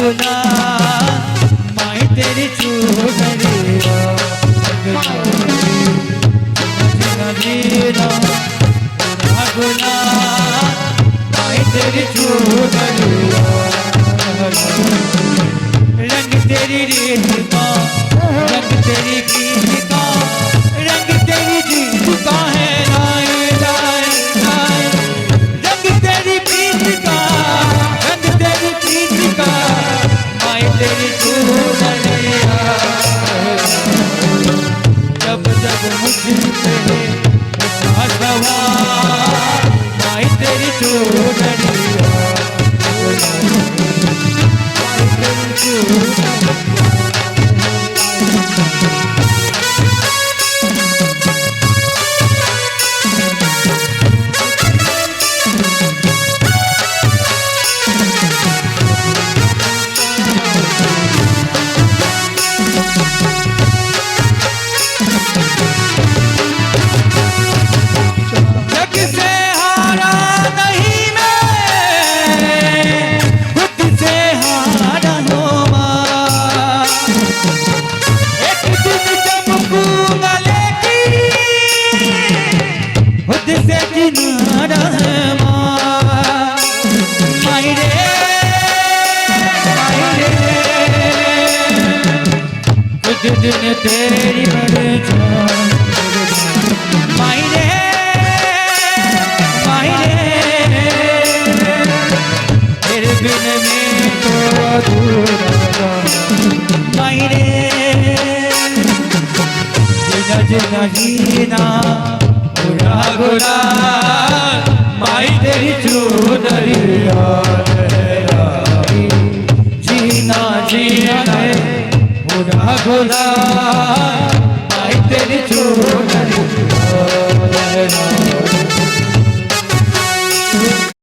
गुला माई तेरी चूनरिया जीना बुरा गुला माई तेरी चूनरिया रंग तेरी रेत का रंग तेरी गीत का रंग तेरी जीत का है लाए लाए लाए रंग तेरी प्रीत का रंग तेरी प्रीत का माई तेरी चूनरिया जब जब मुझ पे सवार माई तेरी चूनरिया दिन तेरी परछाई माई रे तेरे बिन में तो अधूरा माई रे जीना जीना जीना बुरा बुरा माई तेरी चूनरिया जीना जीना बुरा बुरा